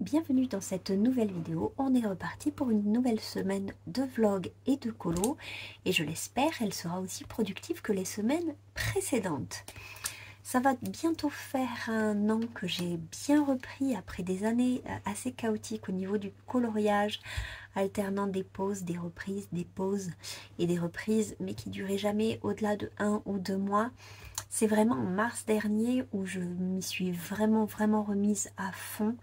bienvenue dans cette nouvelle vidéo. On est reparti pour une nouvelle semaine de vlog et de colo et je l'espère, elle sera aussi productive que les semaines précédentes. Ça va bientôt faire un an que j'ai bien repris après des années assez chaotiques au niveau du coloriage, alternant des pauses, des reprises, des pauses et des reprises, mais qui duraient jamais au-delà de 1 ou 2 mois. C'est vraiment en mars dernier où je m'y suis vraiment remise à fond.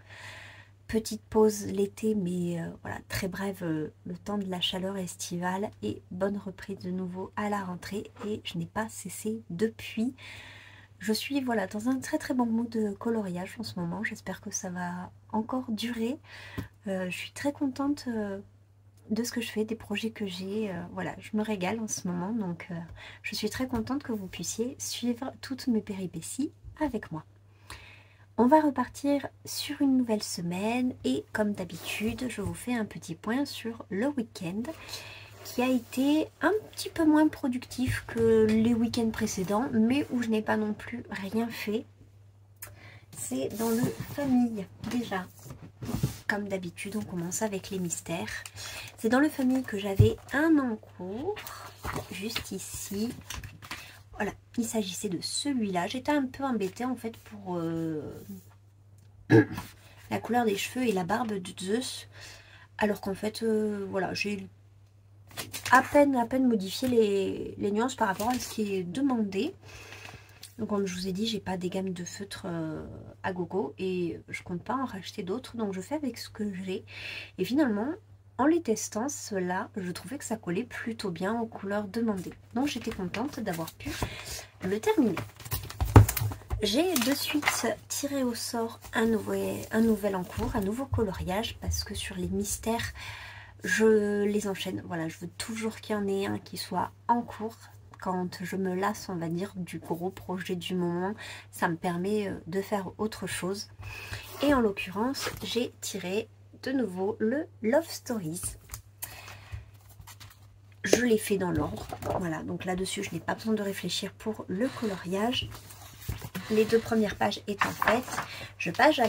Petite pause l'été, mais voilà, très brève, le temps de la chaleur estivale, et bonne reprise de nouveau à la rentrée, et je n'ai pas cessé depuis. Je suis voilà dans un très bon mood de coloriage en ce moment. J'espère que ça va encore durer. Je suis très contente de ce que je fais, des projets que j'ai. Voilà, je me régale en ce moment, donc je suis très contente que vous puissiez suivre toutes mes péripéties avec moi. On va repartir sur une nouvelle semaine et comme d'habitude, je vous fais un petit point sur le week-end qui a été un petit peu moins productif que les week-ends précédents, mais où je n'ai pas non plus rien fait. C'est dans le famille déjà. Comme d'habitude, on commence avec les mystères. C'est dans le famille que j'avais un en cours, juste ici. Voilà, il s'agissait de celui-là. J'étais un peu embêtée en fait pour la couleur des cheveux et la barbe de Zeus. Alors qu'en fait, voilà, j'ai à peine modifié les nuances par rapport à ce qui est demandé. Donc comme je vous ai dit, j'ai pas des gammes de feutres à gogo et je compte pas en racheter d'autres. Donc je fais avec ce que j'ai. Et finalement, en les testant, ceux-là, je trouvais que ça collait plutôt bien aux couleurs demandées. Donc j'étais contente d'avoir pu le terminer. J'ai de suite tiré au sort un nouvel en cours, un nouveau coloriage, parce que sur les mystères, je les enchaîne. Voilà, je veux toujours qu'il y en ait un qui soit en cours. Quand je me lasse, on va dire, du gros projet du moment, ça me permet de faire autre chose. Et en l'occurrence, j'ai tiré de nouveau le Love Stories. Je l'ai fait dans l'ordre. Voilà, donc là-dessus, je n'ai pas besoin de réfléchir pour le coloriage. Les deux premières pages étant faites, je passe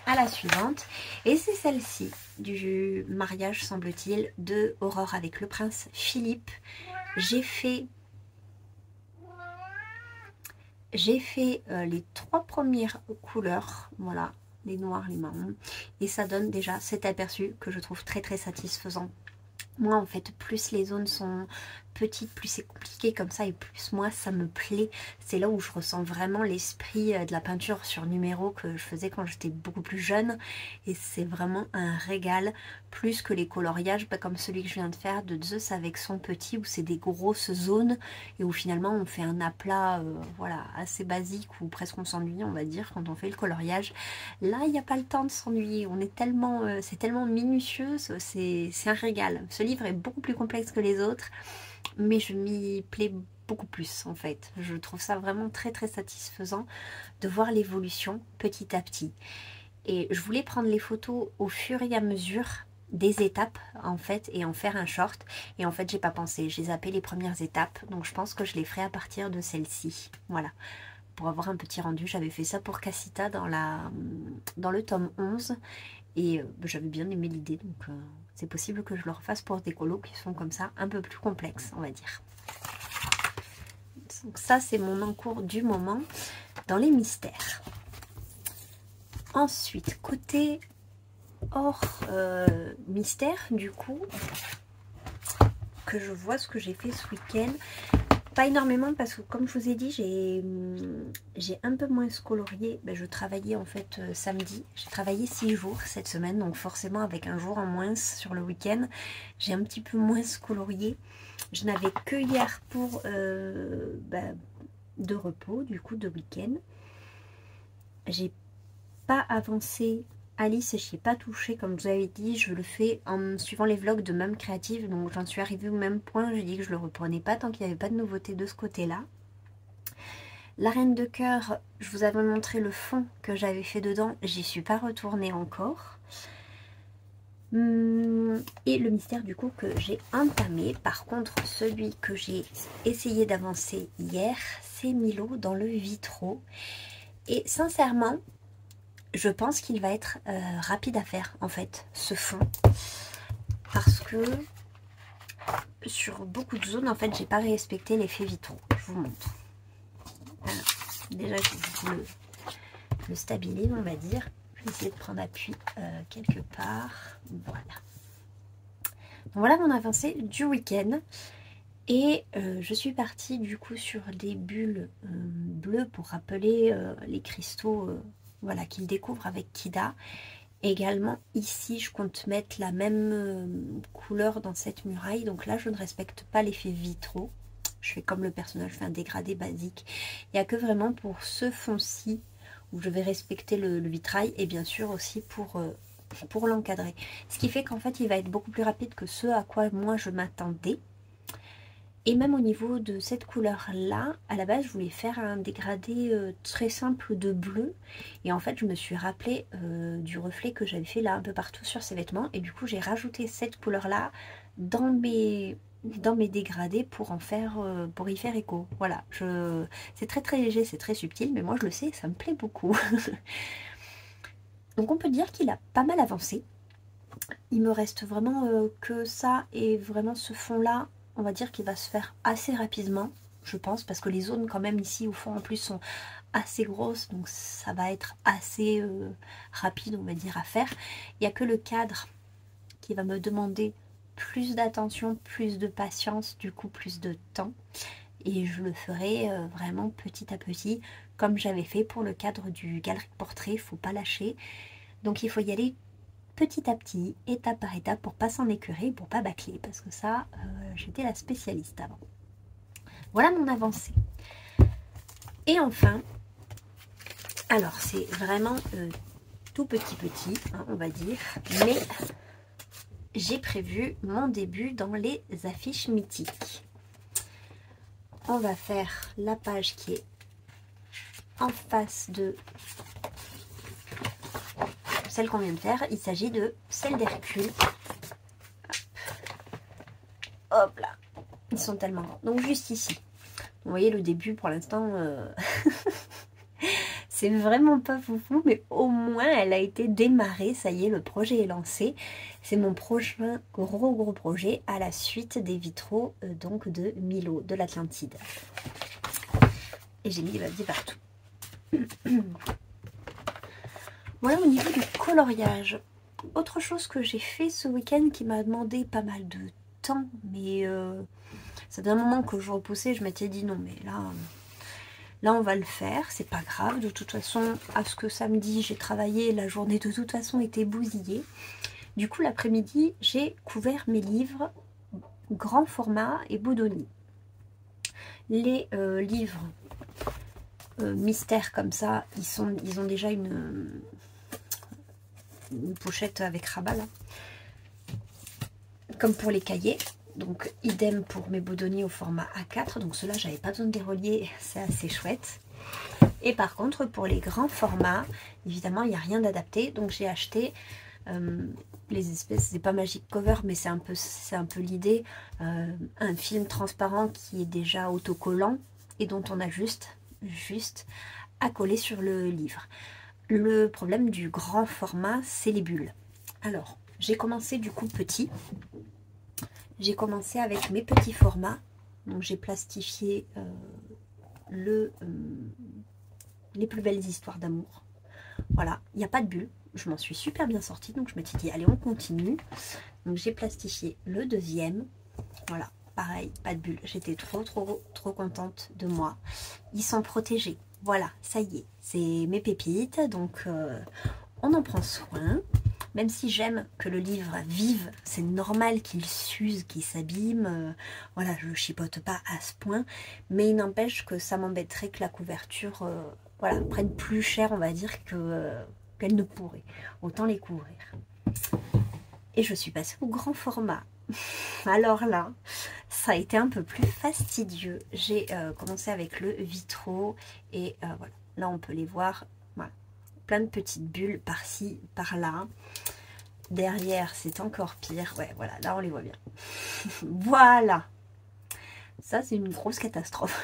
à la suivante. Et c'est celle-ci, du mariage, semble-t-il, de Aurore avec le prince Philippe. J'ai fait les 3 premières couleurs, voilà, les noirs, les marrons. Et ça donne déjà cet aperçu que je trouve très satisfaisant. Moi, en fait, plus les zones sont petites, plus c'est compliqué comme ça, et plus moi, ça me plaît. C'est là où je ressens vraiment l'esprit de la peinture sur numéro que je faisais quand j'étais beaucoup plus jeune. Et c'est vraiment un régal, plus que les coloriages, comme celui que je viens de faire de Zeus avec son petit, où c'est des grosses zones, et où finalement, on fait un aplat voilà, assez basique, ou presque on s'ennuie, on va dire, quand on fait le coloriage. Là, il n'y a pas le temps de s'ennuyer. On est tellement, c'est tellement minutieux, c'est un régal. Ce livre est beaucoup plus complexe que les autres, mais je m'y plais beaucoup plus en fait. Je trouve ça vraiment très satisfaisant de voir l'évolution petit à petit. Et je voulais prendre les photos au fur et à mesure des étapes en fait et en faire un short. Et en fait, j'ai pas pensé. J'ai zappé les premières étapes, donc je pense que je les ferai à partir de celle-ci. Voilà. Pour avoir un petit rendu, j'avais fait ça pour Cassita dans le tome 11 et j'avais bien aimé l'idée, donc c'est possible que je le refasse pour des colos qui sont comme ça un peu plus complexes, on va dire. Donc ça, c'est mon encours du moment dans les mystères. Ensuite, côté hors mystère, du coup, que je vois ce que j'ai fait ce week-end. Pas énormément parce que comme je vous ai dit, j'ai un peu moins colorié. Ben, je travaillais en fait samedi. J'ai travaillé 6 jours cette semaine, donc forcément avec un jour en moins sur le week-end, j'ai un petit peu moins colorié. Je n'avais que hier pour de repos, du coup de week-end. J'ai pas avancé. Alice, je n'y ai pas touché, comme je vous avais dit, je le fais en suivant les vlogs de Mum Créative, donc j'en suis arrivée au même point, j'ai dit que je le reprenais pas tant qu'il n'y avait pas de nouveauté de ce côté-là. La Reine de Cœur, je vous avais montré le fond que j'avais fait dedans, j'y suis pas retournée encore. Et le mystère du coup que j'ai entamé, par contre celui que j'ai essayé d'avancer hier, c'est Milo dans le Vitraux. Et sincèrement, je pense qu'il va être rapide à faire en fait, ce fond. Parce que sur beaucoup de zones, en fait, j'ai pas respecté l'effet vitraux. Je vous montre. Alors, déjà, je vais le stabiliser, on va dire. Je vais essayer de prendre appui quelque part. Voilà. Donc, voilà mon avancée du week-end. Et je suis partie du coup sur des bulles bleues pour rappeler les cristaux voilà, qu'il découvre avec Kida. Également ici je compte mettre la même couleur dans cette muraille. Donc là je ne respecte pas l'effet vitraux. Je fais comme le personnage, je fais un dégradé basique. Il n'y a que vraiment pour ce fond-ci où je vais respecter le vitrail et bien sûr aussi pour l'encadrer. Ce qui fait qu'en fait il va être beaucoup plus rapide que ce à quoi moi je m'attendais. Et même au niveau de cette couleur-là, à la base, je voulais faire un dégradé très simple de bleu. Et en fait, je me suis rappelé du reflet que j'avais fait là un peu partout sur ces vêtements. Et du coup, j'ai rajouté cette couleur-là dans mes dégradés pour pour y faire écho. Voilà, c'est très très léger, c'est très subtil, mais moi je le sais, ça me plaît beaucoup. Donc on peut dire qu'il a pas mal avancé. Il me reste vraiment que ça et vraiment ce fond-là. On va dire qu'il va se faire assez rapidement, je pense, parce que les zones quand même ici au fond en plus sont assez grosses, donc ça va être assez rapide, on va dire, à faire. Il n'y a que le cadre qui va me demander plus d'attention, plus de patience, du coup plus de temps. Et je le ferai vraiment petit à petit, comme j'avais fait pour le cadre du galerie de portrait, il ne faut pas lâcher. Donc il faut y aller petit à petit, étape par étape, pour pas s'en écœurer, pour pas bâcler, parce que ça, j'étais la spécialiste avant. Voilà mon avancée. Et enfin, alors c'est vraiment tout petit, hein, on va dire, mais j'ai prévu mon début dans les affiches mythiques. On va faire la page qui est en face de celle qu'on vient de faire. Il s'agit de celle d'Hercule. Hop là, ils sont tellement grands. Donc juste ici. Vous voyez le début pour l'instant, c'est vraiment pas foufou, mais au moins elle a été démarrée. Ça y est, le projet est lancé. C'est mon prochain gros projet à la suite des vitraux donc de Milo, de l'Atlantide. Et j'ai mis des papiers partout. Voilà au niveau du coloriage. Autre chose que j'ai fait ce week-end qui m'a demandé pas mal de temps, mais ça fait un moment que je repoussais, je m'étais dit non mais là on va le faire, c'est pas grave. De toute façon, à ce que samedi j'ai travaillé, la journée de toute façon était bousillée. Du coup l'après-midi j'ai couvert mes livres grand format et Bodoni. Les livres mystères comme ça, ils ont déjà une pochette avec rabat là, comme pour les cahiers. Donc idem pour mes Bodoni au format A4, donc ceux-là j'avais pas besoin de les relier, c'est assez chouette. Et par contre pour les grands formats, évidemment il n'y a rien d'adapté, donc j'ai acheté les espèces, c'est pas Magic Cover mais c'est un peu l'idée, un film transparent qui est déjà autocollant et dont on a juste à coller sur le livre. Le problème du grand format, c'est les bulles. Alors, j'ai commencé du coup petit. J'ai commencé avec mes petits formats. Donc j'ai plastifié les plus belles histoires d'amour. Voilà, il n'y a pas de bulles. Je m'en suis super bien sortie. Donc je me suis dit, allez, on continue. Donc j'ai plastifié le deuxième. Voilà, pareil, pas de bulles. J'étais trop contente de moi. Ils sont protégés. Voilà, ça y est, c'est mes pépites, donc on en prend soin. Même si j'aime que le livre vive, c'est normal qu'il s'use, qu'il s'abîme. Voilà, je ne chipote pas à ce point, mais il n'empêche que ça m'embêterait que la couverture voilà, prenne plus cher, on va dire, qu'elle ne pourrait. Autant les couvrir. Et je suis passée au grand format. Alors là, ça a été un peu plus fastidieux. J'ai commencé avec le vitraux et voilà, là on peut les voir, voilà, plein de petites bulles par-ci, par-là. Derrière, c'est encore pire. Ouais, voilà, là on les voit bien. Voilà, ça c'est une grosse catastrophe.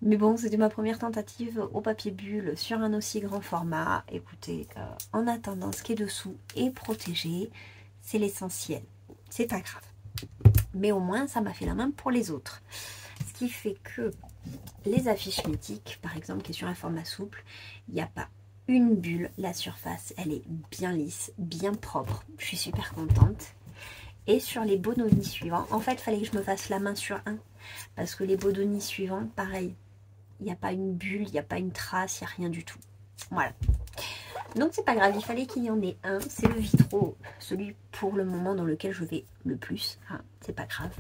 Mais bon, c'était ma première tentative au papier bulle sur un aussi grand format. Écoutez, en attendant, ce qui est dessous est protégé. C'est l'essentiel. C'est pas grave. Mais au moins, ça m'a fait la main pour les autres. Ce qui fait que les affiches mythiques, par exemple, qui est sur un format souple, il n'y a pas une bulle. La surface, elle est bien lisse, bien propre. Je suis super contente. Et sur les Bodoni suivants, en fait, il fallait que je me fasse la main sur un. Parce que les Bodoni suivants, pareil, il n'y a pas une bulle, il n'y a pas une trace, il n'y a rien du tout. Voilà. Donc c'est pas grave, il fallait qu'il y en ait un. C'est le Vitro, celui pour le moment dans lequel je vais le plus. Hein, c'est pas grave.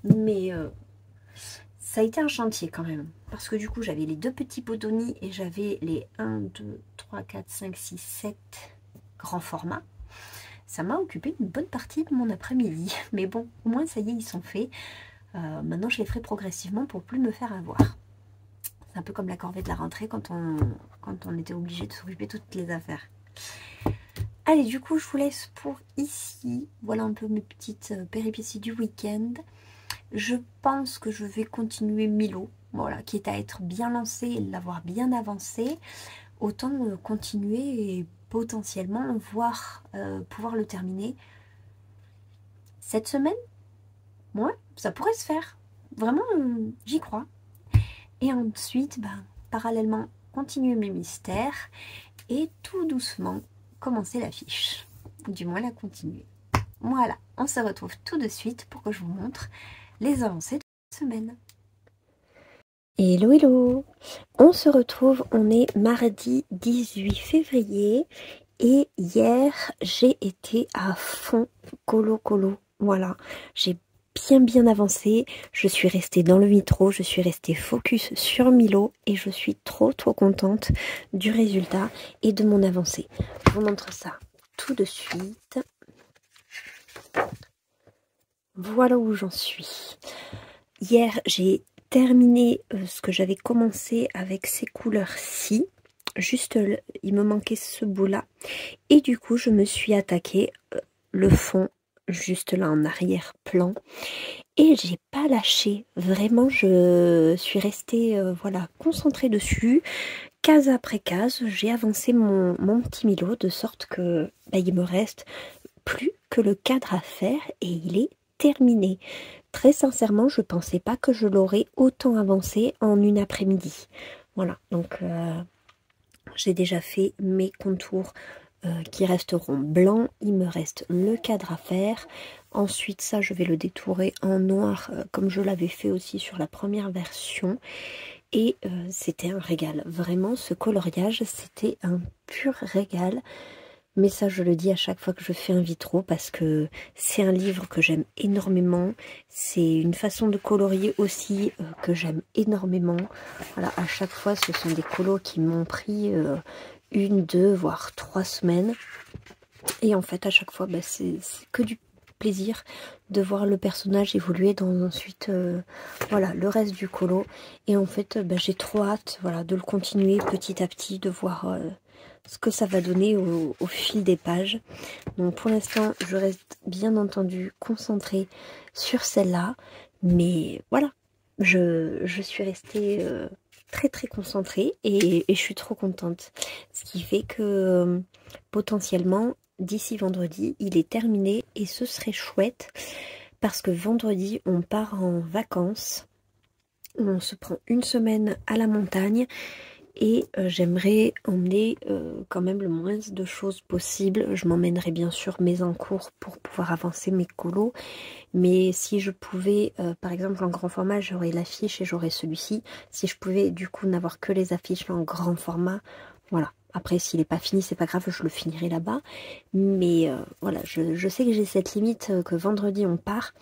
Mais ça a été un chantier quand même. Parce que du coup, j'avais les deux petits Bodoni et j'avais les 1, 2, 3, 4, 5, 6, 7 grands formats. Ça m'a occupé une bonne partie de mon après-midi. Mais bon, au moins ça y est, ils sont faits. Maintenant, je les ferai progressivement pour plus me faire avoir. C'est un peu comme la corvée de la rentrée quand on était obligé de s'occuper de toutes les affaires. Allez, du coup, je vous laisse pour ici. Voilà un peu mes petites péripéties du week-end. Je pense que je vais continuer Milo, voilà, qui est à être bien lancé et l'avoir bien avancé. Autant continuer et potentiellement voir pouvoir le terminer cette semaine. Ouais, ça pourrait se faire. Vraiment, j'y crois. Et ensuite, parallèlement, continuer mes mystères et tout doucement commencer l'affiche. Du moins la continuer. Voilà, on se retrouve tout de suite pour que je vous montre les avancées de la semaine. Hello, hello! On se retrouve, on est mardi 18 février et hier, j'ai été à fond colo. Voilà, j'ai bien avancé, je suis restée dans le Vitro, je suis restée focus sur Milo et je suis trop contente du résultat et de mon avancée. Je vous montre ça tout de suite. Voilà où j'en suis. Hier, j'ai terminé ce que j'avais commencé avec ces couleurs-ci. Juste, il me manquait ce bout-là. Et du coup, je me suis attaquée le fond, juste là en arrière-plan. Et j'ai pas lâché. Vraiment, je suis restée voilà, concentrée dessus. Case après case, j'ai avancé mon petit Milo de sorte que il me reste plus que le cadre à faire et il est terminé. Très sincèrement, je pensais pas que je l'aurais autant avancé en une après-midi. Voilà, donc j'ai déjà fait mes contours qui resteront blancs. Il me reste le cadre à faire. Ensuite, ça, je vais le détourer en noir comme je l'avais fait aussi sur la première version. Et c'était un régal. Vraiment, ce coloriage, c'était un pur régal. Mais ça, je le dis à chaque fois que je fais un vitro parce que c'est un livre que j'aime énormément. C'est une façon de colorier aussi que j'aime énormément. Voilà, à chaque fois, ce sont des colos qui m'ont pris 1, 2, voire 3 semaines. Et en fait, à chaque fois, c'est que du plaisir de voir le personnage évoluer dans ensuite voilà, le reste du colo. Et en fait, j'ai trop hâte voilà, de le continuer petit à petit, de voir ce que ça va donner au fil des pages. Donc pour l'instant, je reste bien entendu concentrée sur celle-là. Mais voilà, je suis restée très concentrée et je suis trop contente. Ce qui fait que potentiellement, d'ici vendredi, il est terminé et ce serait chouette parce que vendredi, on part en vacances. On se prend une semaine à la montagne. Et j'aimerais emmener quand même le moins de choses possible. Je m'emmènerai bien sûr mes encours pour pouvoir avancer mes colos. Mais si je pouvais, par exemple en grand format, j'aurais l'affiche et j'aurais celui-ci. Si je pouvais du coup n'avoir que les affiches en grand format, voilà. Après s'il n'est pas fini, c'est pas grave, je le finirai là-bas. Mais voilà, je sais que j'ai cette limite que vendredi on part.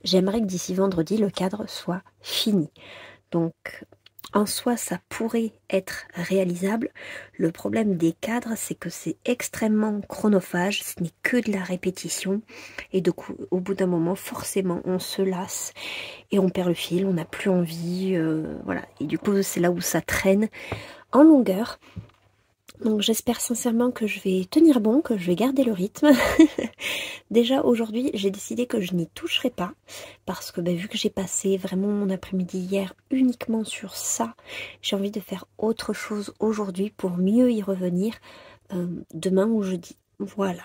J'aimerais que d'ici vendredi, le cadre soit fini. Donc en soi, ça pourrait être réalisable. Le problème des cadres, c'est que c'est extrêmement chronophage. Ce n'est que de la répétition. Et du coup, au bout d'un moment, forcément, on se lasse et on perd le fil. On n'a plus envie. Voilà. Et du coup, c'est là où ça traîne en longueur. Donc j'espère sincèrement que je vais tenir bon, que je vais garder le rythme. Déjà aujourd'hui j'ai décidé que je n'y toucherai pas parce que vu que j'ai passé vraiment mon après-midi hier uniquement sur ça, j'ai envie de faire autre chose aujourd'hui pour mieux y revenir demain ou jeudi. Voilà.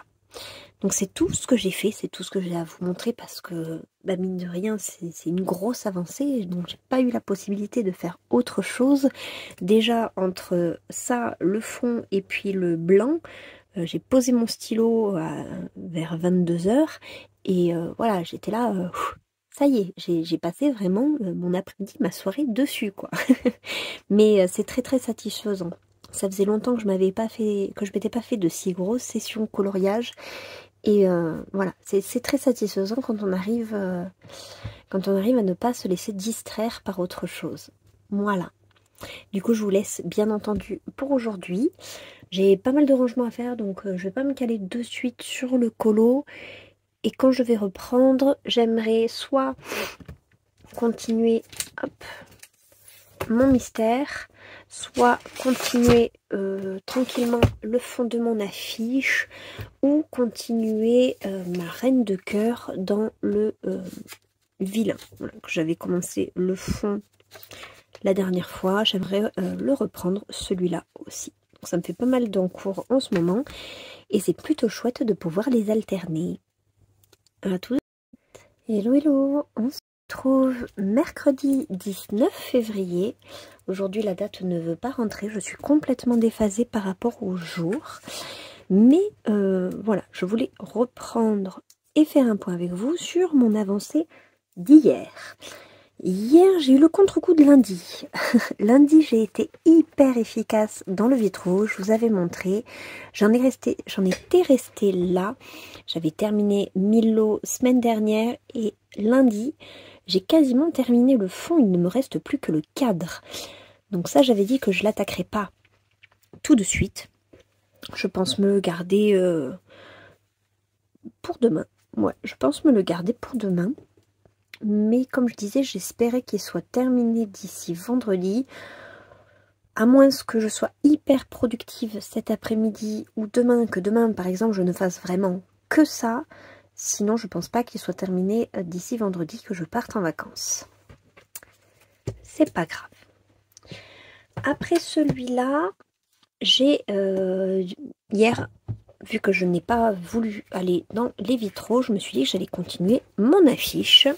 Donc c'est tout ce que j'ai fait, c'est tout ce que j'ai à vous montrer parce que mine de rien c'est une grosse avancée, donc j'ai pas eu la possibilité de faire autre chose. Déjà entre ça, le fond et puis le blanc, j'ai posé mon stylo vers 22 h et voilà, j'étais là, ça y est, j'ai passé vraiment mon après-midi, ma soirée dessus quoi. Mais c'est très très satisfaisant. Ça faisait longtemps que je m'avais pas fait, que je m'étais pas fait de si grosses sessions coloriage. Et voilà, c'est très satisfaisant quand on arrive à ne pas se laisser distraire par autre chose. Voilà. Du coup, je vous laisse bien entendu pour aujourd'hui. J'ai pas mal de rangements à faire, donc je vais pas me caler de suite sur le colo. Et quand je vais reprendre, j'aimerais soit continuer mon mystère, soit continuer tranquillement le fond de mon affiche, ou continuer ma reine de cœur dans le vilain. Voilà, que j'avais commencé le fond la dernière fois, j'aimerais le reprendre celui-là aussi. Donc ça me fait pas mal d'encours en ce moment et c'est plutôt chouette de pouvoir les alterner. À tous. Hello hello, on se retrouve mercredi 19 février. Aujourd'hui la date ne veut pas rentrer, je suis complètement déphasée par rapport au jour. Mais voilà, je voulais reprendre et faire un point avec vous sur mon avancée d'hier. Hier, j'ai eu le contre-coup de lundi. Lundi, j'ai été hyper efficace dans le vitre rouge, je vous avais montré. J'en étais restée là. J'avais terminé 1000 lots semaine dernière et lundi, j'ai quasiment terminé le fond. Il ne me reste plus que le cadre. Donc ça, j'avais dit que je l'attaquerais pas tout de suite. Je pense me le garder pour demain. Ouais, je pense me le garder pour demain. Mais comme je disais, j'espérais qu'il soit terminé d'ici vendredi. À moins que je sois hyper productive cet après-midi ou demain, que demain, par exemple, je ne fasse vraiment que ça. Sinon, je pense pas qu'il soit terminé d'ici vendredi, que je parte en vacances. C'est pas grave. Après celui-là, j'ai hier, vu que je n'ai pas voulu aller dans les vitraux, je me suis dit que j'allais continuer mon affiche.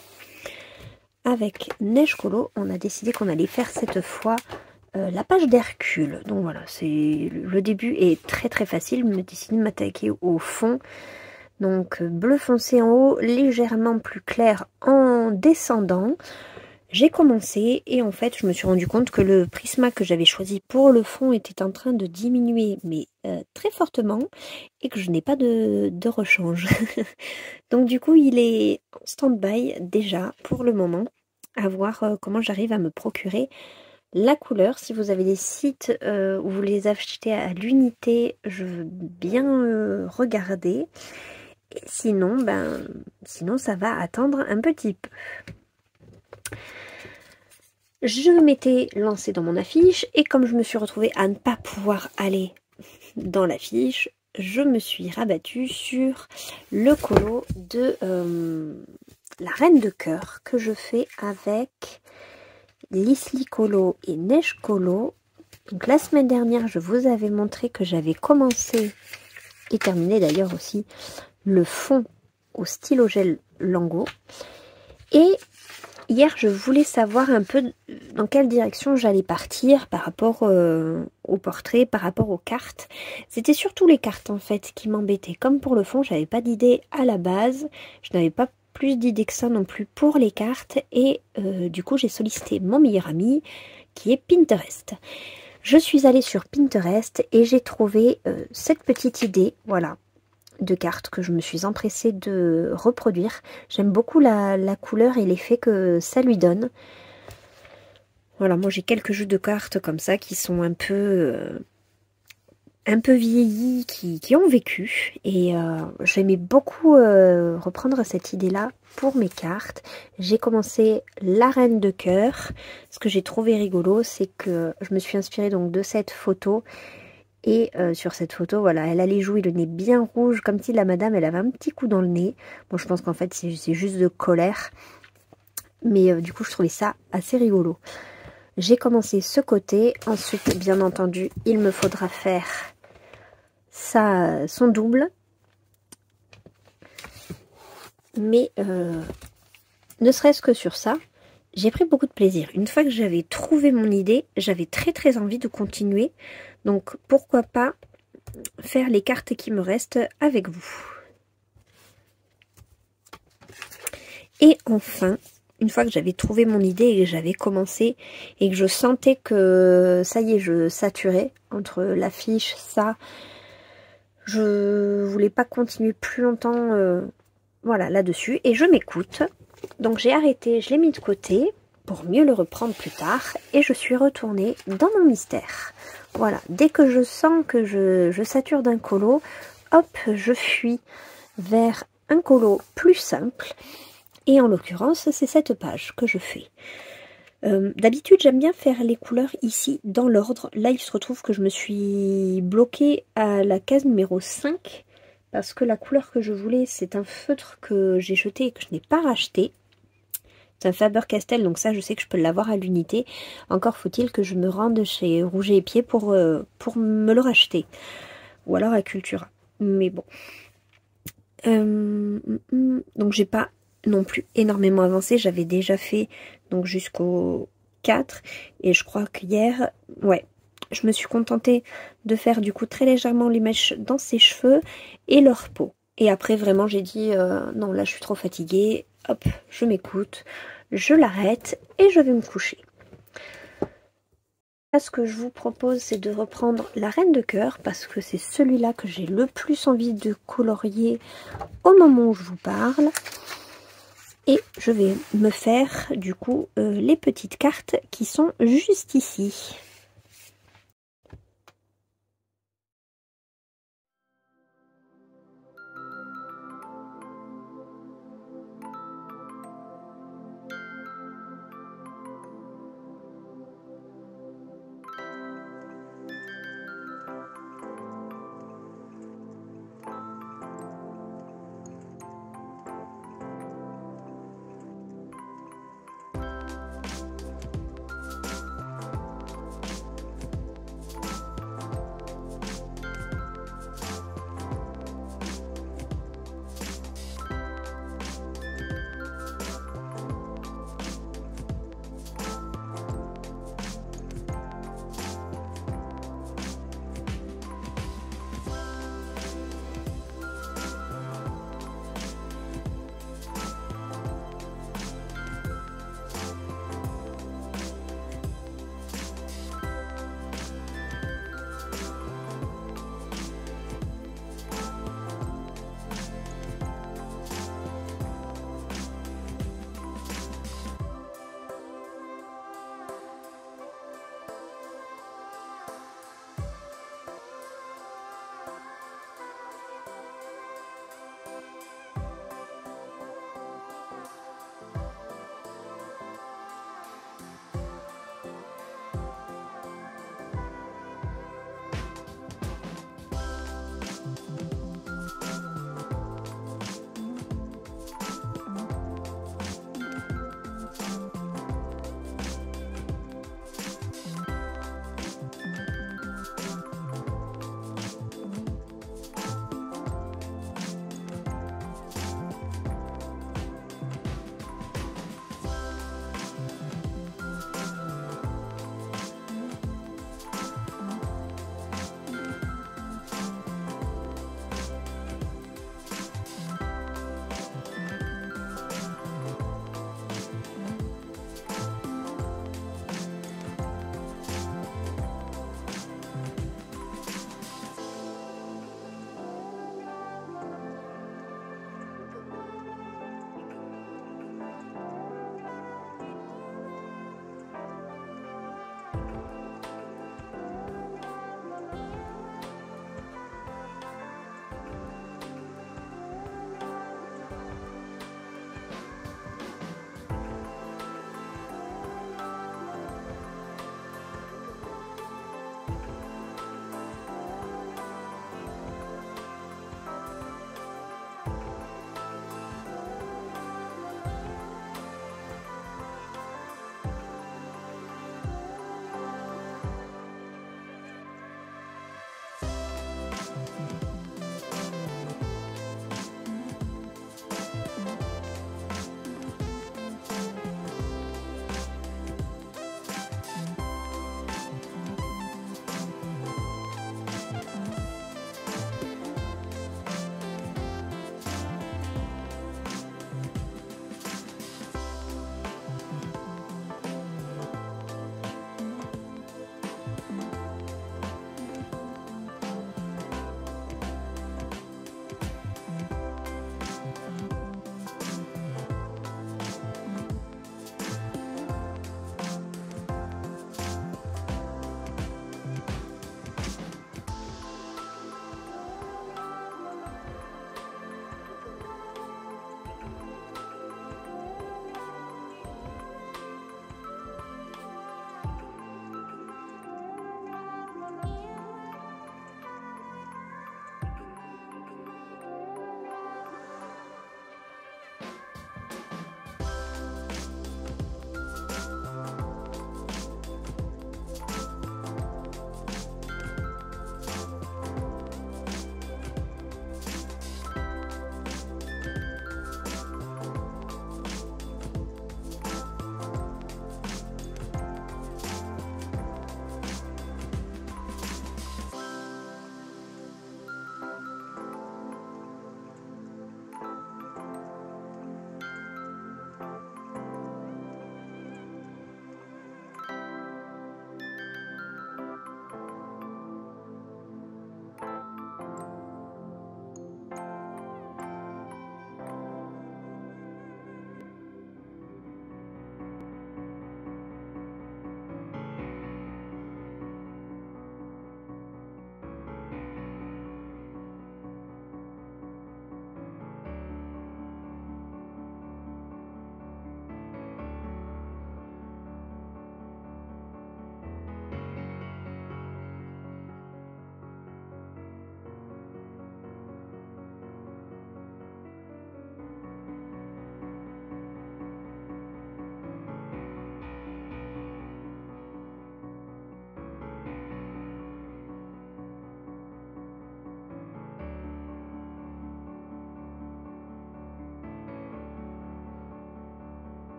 Avec Neige Colo, on a décidé qu'on allait faire cette fois la page d'Hercule. Donc voilà, le début est très très facile. Je me décide de m'attaquer au fond. Donc bleu foncé en haut, légèrement plus clair en descendant. J'ai commencé et en fait je me suis rendu compte que le prisma que j'avais choisi pour le fond était en train de diminuer mais très fortement et que je n'ai pas de rechange. Donc du coup il est en stand-by déjà pour le moment, à voir comment j'arrive à me procurer la couleur. Si vous avez des sites où vous les achetez à l'unité, je veux bien regarder. Et sinon, sinon ça va attendre un petit peu. Je m'étais lancée dans mon affiche et comme je me suis retrouvée à ne pas pouvoir aller dans l'affiche, je me suis rabattue sur le colo de la reine de cœur que je fais avec Lisli Colo et Neige Colo. Donc la semaine dernière, je vous avais montré que j'avais commencé et terminé d'ailleurs aussi le fond au stylo gel Lango. Et hier, je voulais savoir un peu dans quelle direction j'allais partir par rapport au portrait, par rapport aux cartes. C'était surtout les cartes en fait qui m'embêtaient. Comme pour le fond, j'avais pas d'idée à la base. Je n'avais pas plus d'idées que ça non plus pour les cartes. Et du coup, j'ai sollicité mon meilleur ami qui est Pinterest. Je suis allée sur Pinterest et j'ai trouvé cette petite idée, voilà, de cartes que je me suis empressée de reproduire. J'aime beaucoup la couleur et l'effet que ça lui donne. Voilà, moi j'ai quelques jeux de cartes comme ça qui sont un peu vieillis, qui ont vécu. Et j'aimais beaucoup reprendre cette idée-là pour mes cartes. J'ai commencé la reine de cœur. Ce que j'ai trouvé rigolo, c'est que je me suis inspirée donc de cette photo. Et sur cette photo, voilà, elle a les joues et le nez bien rouge, comme si la madame, elle avait un petit coup dans le nez. Bon, je pense qu'en fait, c'est juste de colère. Mais du coup, je trouvais ça assez rigolo. J'ai commencé ce côté. Ensuite, bien entendu, il me faudra faire son double. Mais ne serait-ce que sur ça, j'ai pris beaucoup de plaisir. Une fois que j'avais trouvé mon idée, j'avais très envie de continuer. Donc, pourquoi pas faire les cartes qui me restent avec vous. Et enfin, une fois que j'avais trouvé mon idée et que j'avais commencé et que je sentais que ça y est, je saturais entre l'affiche, ça, je voulais pas continuer plus longtemps voilà, là-dessus. Et je m'écoute. Donc j'ai arrêté, je l'ai mis de côté pour mieux le reprendre plus tard. Et je suis retournée dans mon mystère. Voilà, dès que je sens que je sature d'un colo, hop, je fuis vers un colo plus simple. Et en l'occurrence, c'est cette page que je fais. D'habitude, j'aime bien faire les couleurs ici dans l'ordre. Là, il se retrouve que je me suis bloquée à la case numéro 5 parce que la couleur que je voulais, c'est un feutre que j'ai jeté et que je n'ai pas racheté. C'est un Faber-Castell, donc ça, je sais que je peux l'avoir à l'unité. Encore faut-il que je me rende chez Rouget et Pied pour me le racheter. Ou alors à Cultura. Mais bon. Donc, j'ai pas non plus énormément avancé. J'avais déjà fait donc jusqu'au 4. Et je crois qu'hier, ouais, je me suis contentée de faire du coup très légèrement les mèches dans ses cheveux et leur peau. Et après, vraiment, j'ai dit, non, là, je suis trop fatiguée. Hop, je m'écoute, je l'arrête et je vais me coucher. Là, ce que je vous propose, c'est de reprendre la Reine de Cœur parce que c'est celui-là que j'ai le plus envie de colorier au moment où je vous parle. Et je vais me faire, du coup, les petites cartes qui sont juste ici.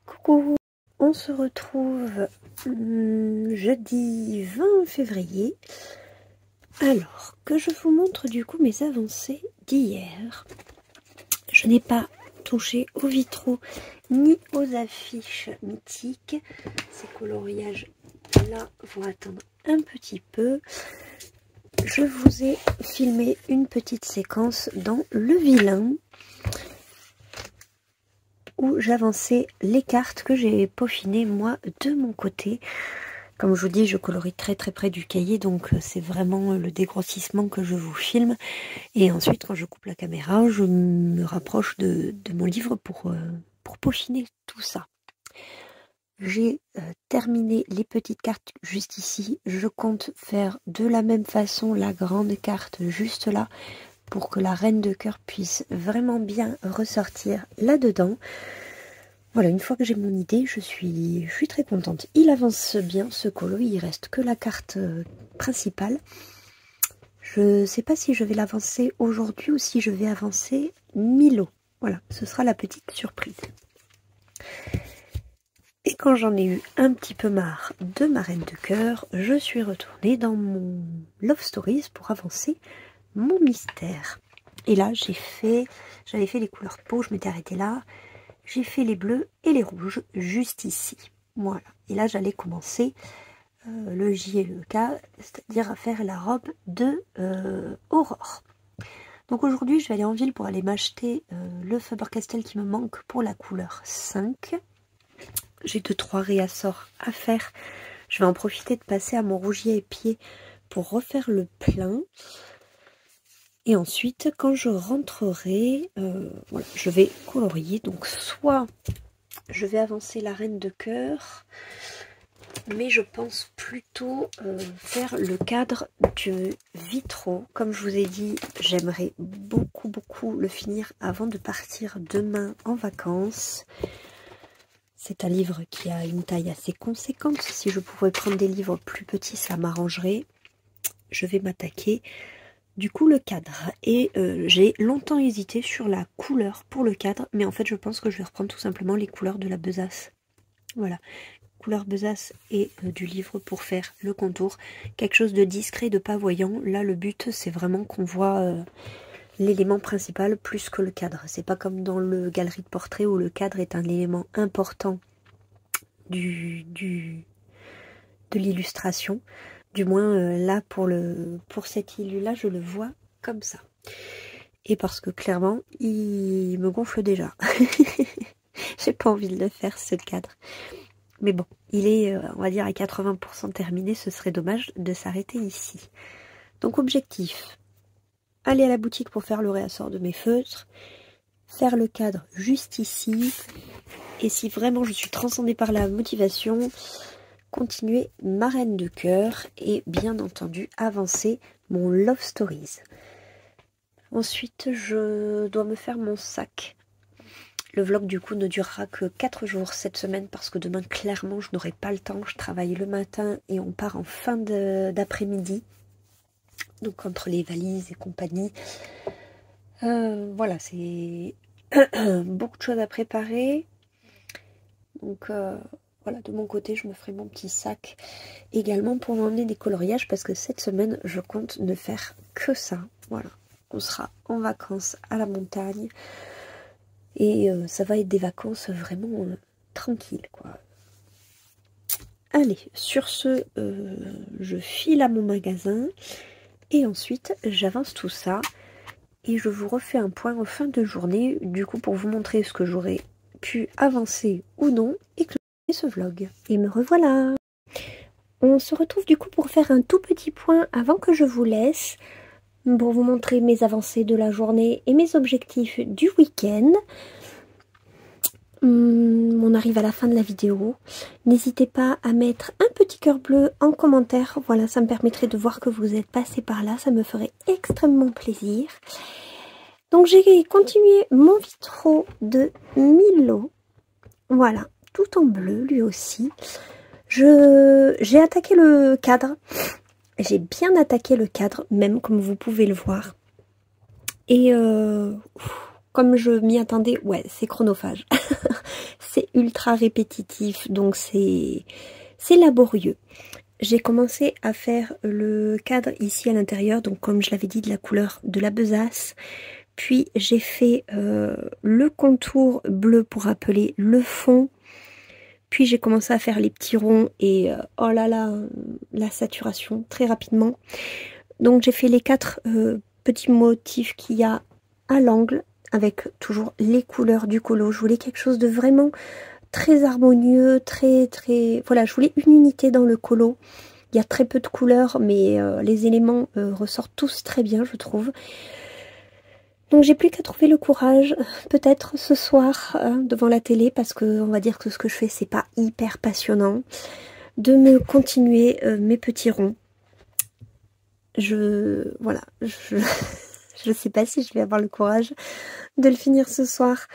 Coucou, on se retrouve jeudi 20 février. Alors, que je vous montre du coup mes avancées d'hier. Je n'ai pas touché aux vitraux ni aux affiches mythiques. Ces coloriages là vont attendre un petit peu. Je vous ai filmé une petite séquence dans Le Vilain où j'avançais les cartes que j'ai peaufinées moi de mon côté. Comme je vous dis, je colorie très près du cahier, donc c'est vraiment le dégrossissement que je vous filme. Et ensuite, quand je coupe la caméra, je me rapproche de mon livre pour peaufiner tout ça. J'ai terminé les petites cartes juste ici. Je compte faire de la même façon la grande carte juste là, pour que la reine de cœur puisse vraiment bien ressortir là-dedans. Voilà, une fois que j'ai mon idée, je suis très contente. Il avance bien ce colo, il reste que la carte principale. Je ne sais pas si je vais l'avancer aujourd'hui ou si je vais avancer mi-lot. Voilà, ce sera la petite surprise. Et quand j'en ai eu un petit peu marre de ma reine de cœur, je suis retournée dans mon Love Stories pour avancer mon mystère. Et là, j'avais fait les couleurs peau, je m'étais arrêtée là. J'ai fait les bleus et les rouges juste ici. Voilà. Et là, j'allais commencer le J et le K, c'est-à-dire à faire la robe de Aurore. Donc aujourd'hui, je vais aller en ville pour aller m'acheter le Faber-Castell qui me manque pour la couleur 5. J'ai 2-3 réassorts à faire. Je vais en profiter de passer à mon rouge à épier pour refaire le plein. Et ensuite, quand je rentrerai, voilà, je vais colorier. Donc, soit je vais avancer la reine de cœur, mais je pense plutôt faire le cadre du vitraux. Comme je vous ai dit, j'aimerais beaucoup le finir avant de partir demain en vacances. C'est un livre qui a une taille assez conséquente. Si je pouvais prendre des livres plus petits, ça m'arrangerait. Je vais m'attaquer du coup le cadre. Et j'ai longtemps hésité sur la couleur pour le cadre. Mais en fait, je pense que je vais reprendre tout simplement les couleurs de la besace. Voilà. Couleur besace et du livre pour faire le contour. Quelque chose de discret, de pas voyant. Là, le but, c'est vraiment qu'on voit l'élément principal plus que le cadre. C'est pas comme dans le galerie de portrait où le cadre est un élément important de l'illustration. Du moins là pour cet illu là je le vois comme ça. Et parce que clairement il me gonfle déjà. J'ai pas envie de le faire ce cadre. Mais bon, il est on va dire à 80% terminé, ce serait dommage de s'arrêter ici. Donc objectif, aller à la boutique pour faire le réassort de mes feutres, faire le cadre juste ici, et si vraiment je suis transcendée par la motivation, continuer ma reine de cœur et bien entendu avancer mon Love Stories. Ensuite, je dois me faire mon sac. Le vlog du coup ne durera que 4 jours cette semaine parce que demain clairement je n'aurai pas le temps. Je travaille le matin et on part en fin d'après-midi. Donc entre les valises et compagnie. Voilà, c'est beaucoup de choses à préparer. Donc voilà, de mon côté, je me ferai mon petit sac également pour m'emmener des coloriages parce que cette semaine, je compte ne faire que ça. Voilà, on sera en vacances à la montagne et ça va être des vacances vraiment tranquilles, quoi. Allez, sur ce, je file à mon magasin et ensuite, j'avance tout ça et je vous refais un point en fin de journée, du coup, pour vous montrer ce que j'aurai pu avancer ou non et que ce vlog. Et me revoilà. On se retrouve du coup pour faire un tout petit point avant que je vous laisse, pour vous montrer mes avancées de la journée et mes objectifs du week-end. On arrive à la fin de la vidéo. N'hésitez pas à mettre un petit cœur bleu en commentaire. Voilà, ça me permettrait de voir que vous êtes passé par là. Ça me ferait extrêmement plaisir. Donc j'ai continué mon vitraux de Milo. Voilà, tout en bleu lui aussi. J'ai attaqué le cadre. J'ai bien attaqué le cadre, même comme vous pouvez le voir. Et comme je m'y attendais, ouais, c'est chronophage. C'est ultra répétitif, donc c'est laborieux. J'ai commencé à faire le cadre ici à l'intérieur, donc comme je l'avais dit, de la couleur de la besace. Puis j'ai fait le contour bleu pour rappeler le fond. Puis j'ai commencé à faire les petits ronds et oh là là, la saturation très rapidement. Donc j'ai fait les 4 petits motifs qu'il y a à l'angle avec toujours les couleurs du colo. Je voulais quelque chose de vraiment très harmonieux, très... Voilà, je voulais une unité dans le colo. Il y a très peu de couleurs, mais les éléments ressortent tous très bien, je trouve. Donc j'ai plus qu'à trouver le courage, peut-être ce soir, devant la télé, parce que on va dire que ce que je fais, c'est pas hyper passionnant, de me continuer mes petits ronds. Voilà, je sais pas si je vais avoir le courage de le finir ce soir.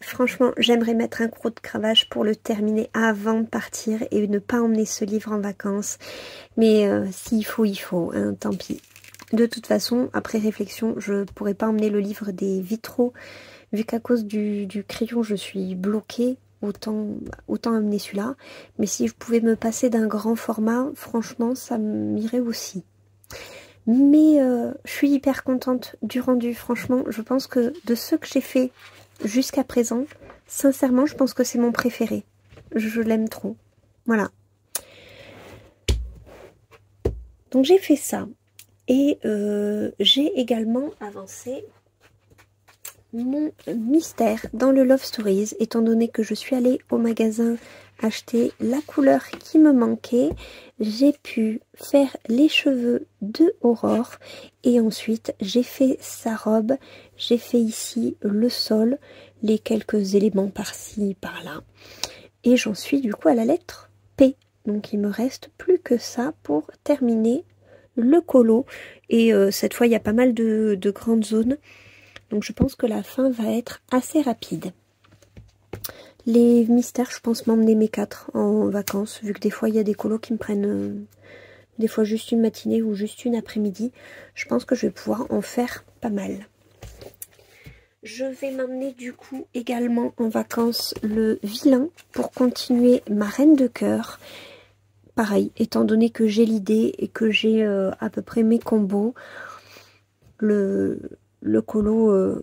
Franchement, j'aimerais mettre un croc de cravache pour le terminer avant de partir et ne pas emmener ce livre en vacances. Mais s'il faut, il faut, hein, tant pis. De toute façon, après réflexion, je pourrais pas emmener le livre des vitraux. Vu qu'à cause du crayon, je suis bloquée, autant amener celui-là. Mais si je pouvais me passer d'un grand format, franchement, ça m'irait aussi. Mais je suis hyper contente du rendu. Franchement, je pense que de ceux que j'ai fait jusqu'à présent, sincèrement, je pense que c'est mon préféré. Je l'aime trop. Voilà. Donc j'ai fait ça. Et j'ai également avancé mon mystère dans le Love Stories, étant donné que je suis allée au magasin acheter la couleur qui me manquait. J'ai pu faire les cheveux de Aurore et ensuite j'ai fait sa robe, j'ai fait ici le sol, les quelques éléments par-ci, par-là. Et j'en suis du coup à la lettre P. Donc il me reste plus que ça pour terminer le colo. Et cette fois il y a pas mal de grandes zones. Donc je pense que la fin va être assez rapide. Les mystères, je pense m'emmener mes 4 en vacances, vu que des fois il y a des colos qui me prennent des fois juste une matinée ou juste une après-midi. Je pense que je vais pouvoir en faire pas mal. Je vais m'emmener du coup également en vacances le vilain pour continuer ma reine de cœur. Pareil, étant donné que j'ai l'idée et que j'ai à peu près mes combos, le colo,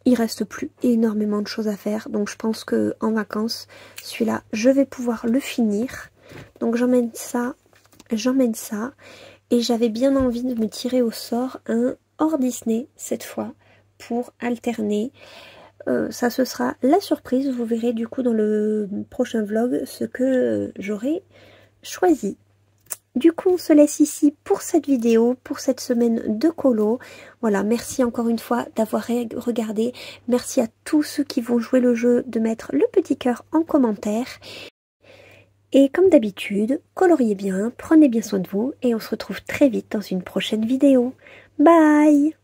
il reste plus énormément de choses à faire. Donc je pense que en vacances, celui-là, je vais pouvoir le finir. Donc j'emmène ça. Et j'avais bien envie de me tirer au sort un hors Disney cette fois pour alterner. Ça ce sera la surprise. Vous verrez du coup dans le prochain vlog ce que j'aurai choisi. Du coup, on se laisse ici pour cette vidéo, pour cette semaine de colo. Voilà, merci encore une fois d'avoir regardé. Merci à tous ceux qui vont jouer le jeu de mettre le petit cœur en commentaire. Et comme d'habitude, coloriez bien, prenez bien soin de vous et on se retrouve très vite dans une prochaine vidéo. Bye!